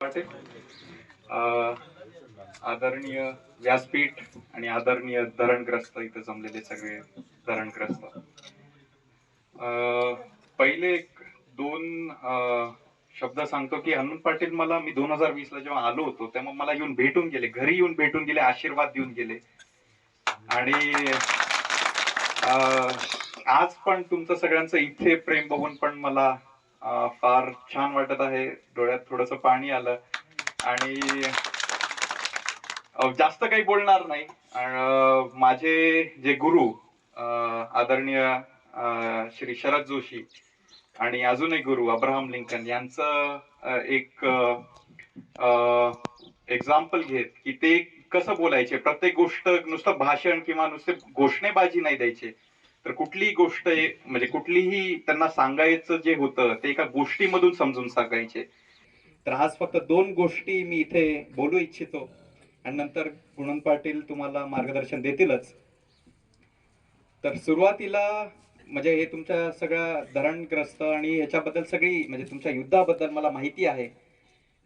पाटील, आदरणीय व्यासपीठ आणि आदरणीय धरणग्रस्त इथे जमलेले सगळे धरणग्रस्त, पहिले एक दोन शब्द सांगतो की हनुमंत पाटील मला मी 2020 ला जेव्हा आलो होतो तेव्हा मला येऊन भेटून गेले, घरी येऊन भेटून गेले, आशीर्वाद देऊन गेले. आणि आज पण तुमचं सगळ्यांचं इथे प्रेम बघून पण मला फार छान वाटत आहे. डोळ्यात थोडस पाणी आलं आणि जास्त काही बोलणार नाही. माझे जे गुरु आदरणीय श्री शरद जोशी आणि अजून एक गुरु अब्राहम लिंकन यांचं एक एक्झाम्पल घेत की ते कसं बोलायचे. प्रत्येक गोष्ट नुसतं भाषण किंवा नुसते घोषणेबाजी नाही द्यायचे, तर कुठलीही गोष्ट म्हणजे कुठलीही त्यांना सांगायचं जे होतं ते एका गोष्टीमधून समजून सांगायचे. तर आज फक्त दोन गोष्टी मी इथे बोलू इच्छितो आणि नंतर गुणवंत पाटील तुम्हाला मार्गदर्शन देतीलच. तर सुरुवातीला म्हणजे हे तुमच्या सगळ्या धरणग्रस्त आणि ह्याच्याबद्दल सगळी म्हणजे तुमच्या युद्धाबद्दल मला माहिती आहे.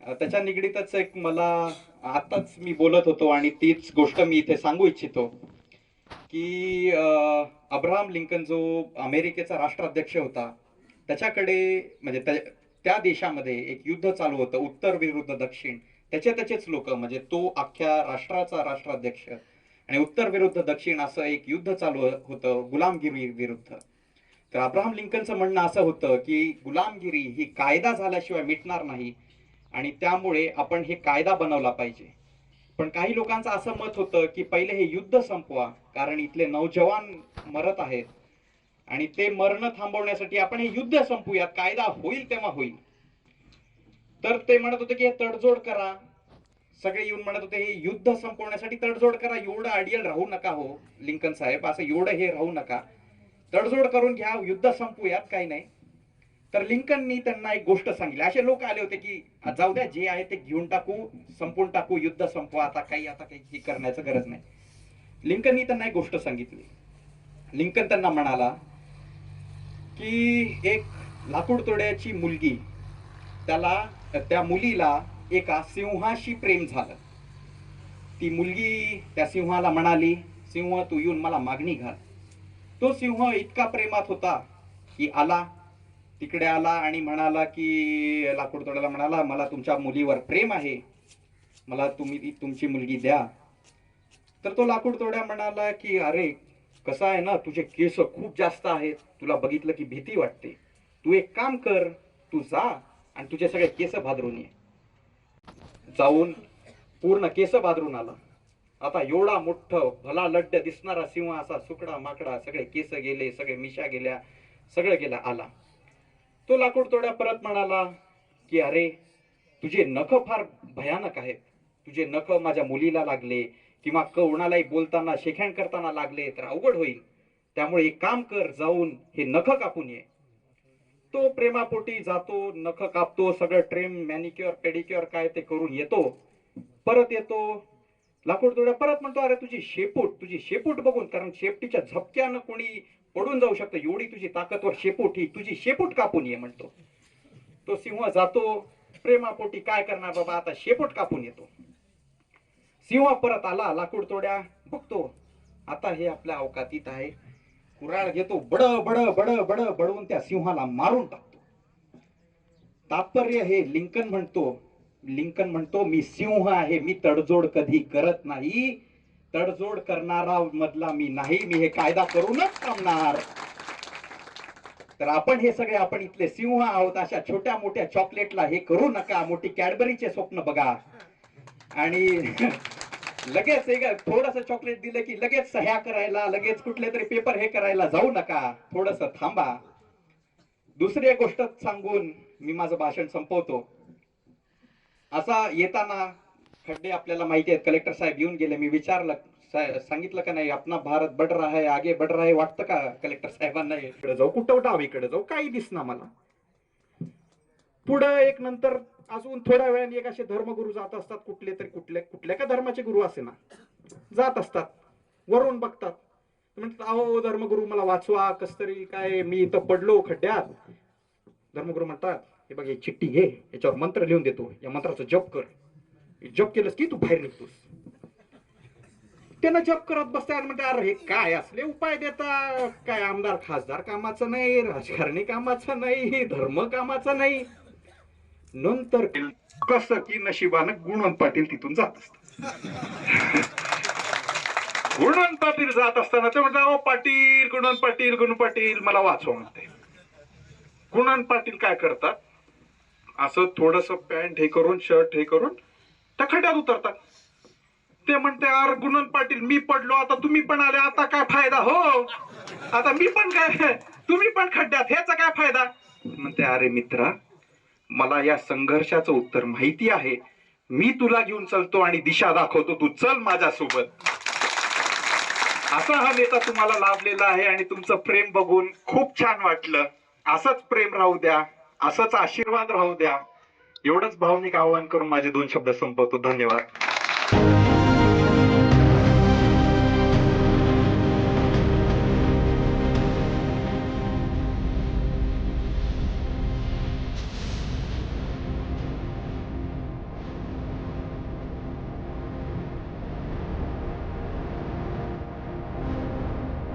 त्याच्या निगडीतच एक मला आताच मी बोलत होतो आणि तीच गोष्ट मी इथे सांगू इच्छितो की अब्राहम लिंकन जो अमेरिकेचा राष्ट्राध्यक्ष होता त्याच्याकडे म्हणजे त्या देशामध्ये एक युद्ध चालू होतं, उत्तर विरुद्ध दक्षिण. त्याचेच लोक म्हणजे तो अख्ख्या राष्ट्राचा राष्ट्राध्यक्ष आणि उत्तर विरुद्ध दक्षिण असं एक युद्ध चालू होतं गुलामगिरी विरुद्ध. तर अब्राहम लिंकनचं म्हणणं असं होतं की गुलामगिरी ही कायदा झाल्याशिवाय मिटणार नाही आणि त्यामुळे आपण हे कायदा बनवला पाहिजे. पण काही लोकांचं असं मत होतं की पहिले हे युद्ध संपवा, कारण इथले नौजवान मरत आहेत आणि ते मरण थांबवण्यासाठी आपण हे युद्ध संपूयात, कायदा होईल तेव्हा होईल. तर ते म्हणत होते की हे तडजोड करा. सगळे येऊन म्हणत होते हे युद्ध संपवण्यासाठी तडजोड करा, एवढं आडियल राहू नका हो लिंकन साहेब, असं एवढं हे राहू नका, तडजोड करून घ्या, युद्ध संपूयात, काही नाही. तर लिंकननी त्यांना एक गोष्ट सांगितली. असे लोक आले होते की जाऊ द्या, जे आहे ते घेऊन टाकू, संपून टाकू, युद्ध संपवा, आता काही हे करण्याचं गरज नाही. लिंकननी त्यांना एक गोष्ट सांगितली. लिंकन त्यांना म्हणाला की एक लाकूड तोड्याची मुलगी, त्या मुलीला एका सिंहाशी प्रेम झालं. ती मुलगी त्या सिंहाला म्हणाली, सिंह तू येऊन मला मागणी घाल. तो सिंह इतका प्रेमात होता की तिकडे आला आणि म्हणाला की लाकूड तोड्याला म्हणाला, मला तुमच्या मुलीवर प्रेम आहे, मला तुम्ही तुमची मुलगी द्या. तर तो लाकूड तोड्या म्हणाला की अरे कसं आहे ना, तुझे केस खूप जास्त आहेत, तुला बघितलं की भीती वाटते, तू एक काम कर, तू जा आणि तुझे सगळे केस भादरून ये. जाऊन पूर्ण केस भादरून आला. आता एवढा मोठं भला लड्ड दिसणारा सिंह असा सुकडा माकडा, सगळे केस गेले, सगळे मिशा गेल्या, सगळं गेलं. आला तो लाकूड तोड्या परत म्हणाला की अरे तुझे नख फार भयानक आहेत, तुझे नख माझ्या मुलीला लागले किंवा कोणालाही बोलताना शेखण करताना लागले तर अवघड होईल, त्यामुळे एक काम कर, जाऊन हे नख कापून ये. तो प्रेमापोटी जातो, नख कापतो, सगळं ट्रेम मॅनिक्युअर पेडिक्युअर काय ते करून येतो. परत येतो, लाकूड तोड्या परत म्हणतो अरे तुझी शेपूट बघून, कारण शेपटीच्या झपक्यानं कोणी पडून जाऊ शकतं, एवढी तुझी ताकदवर शेपूट, ही तुझी शेपूट कापून ये म्हणतो. तो सिंह जातो, प्रेमापोटी काय करणार बाबा, आता शेपूट कापून येतो. सिंह परत आला, लाकूड तोड्या बघतो आता हे आपल्या अवकातीत आहे, कुऱ्हाड घेतो, बड बड बड बड बडवून त्या सिंहाला मारून टाकतो. तात्पर्य हे लिंकन म्हणतो मी सिंह आहे, मी तडजोड कधी करत नाही, तडजोड करणारा मधला मी नाही, मी हे कायदा करूनच थांबणार. तर आपण हे सगळे आपण इथले सिंह आहोत, अशा छोट्या मोठ्या चॉकलेटला हे करू नका, मोठी कॅडबरीचे स्वप्न बघा आणि लगेच थोडस चॉकलेट दिलं की लगेच सह्या करायला, लगेच कुठले तरी पेपर हे करायला जाऊ नका, थोडस थांबा. दुसरी एक गोष्ट सांगून मी माझं भाषण संपवतो. असा येताना खड्डे आपल्याला माहिती आहेत, कलेक्टर साहेब येऊन गेले, मी विचारलं सांगितलं का नाही अपना भारत बढ़ रहा है, आगे बढ़ रहा है, वाटतं का कलेक्टर साहेबांना इकडे जाऊ, कुठं डावीकडे जाऊ, काही दिसना मला. पुढे एक नंतर अजून थोड्या वेळाने एक असे धर्मगुरू जात असतात, कुठल्या का धर्माचे गुरु असे ना, जात असतात, वरून बघतात, म्हणतात अहो धर्मगुरू मला वाचवा, कस तरी काय मी इथं पडलो खड्ड्यात. धर्मगुरू म्हणतात हे बघ, ही चिठ्ठी घे, याच्यावर मंत्र लिहून देतो, या मंत्राचा जप कर. जप केलंस की तू बाहेर निघतोस. त्यानं जप करत बसताय आणि म्हणते, अरे हे काय असले उपाय देता, काय आमदार खासदार कामाचं नाही, राजकारणी कामाचं नाही, धर्म कामाचं नाही. नंतर कसं की नशिबानं गुणवंत पाटील तिथून जात असतात. गुणवंत पाटील जात असताना ते म्हणतात, अहो पाटील, गुणवंत पाटील मला वाचवा म्हणते. गुणवंत पाटील काय करतात, असं थोडस पॅन्ट हे करून, शर्ट हे करून त्या खड्ड्यात उतरतात. ते म्हणते, अरे गुणवंत पाटील मी पडलो, आता तुम्ही पण आले, आता काय फायदा हो, आता मी पण काय, तुम्ही पण खड्ड्यात, ह्याचा काय फायदा. म्हणते, अरे मित्रा, मला या संघर्षाचं उत्तर माहिती आहे, मी तुला घेऊन चलतो आणि दिशा दाखवतो, तू चल माझ्यासोबत. असा हा नेता तुम्हाला लाभलेला आहे आणि तुमचं प्रेम बघून खूप छान वाटलं. असंच प्रेम राहू द्या, असंच आशीर्वाद राहू द्या. एवढंच भावनिक आवाहन करून माझे 2 शब्द संपवतो. धन्यवाद.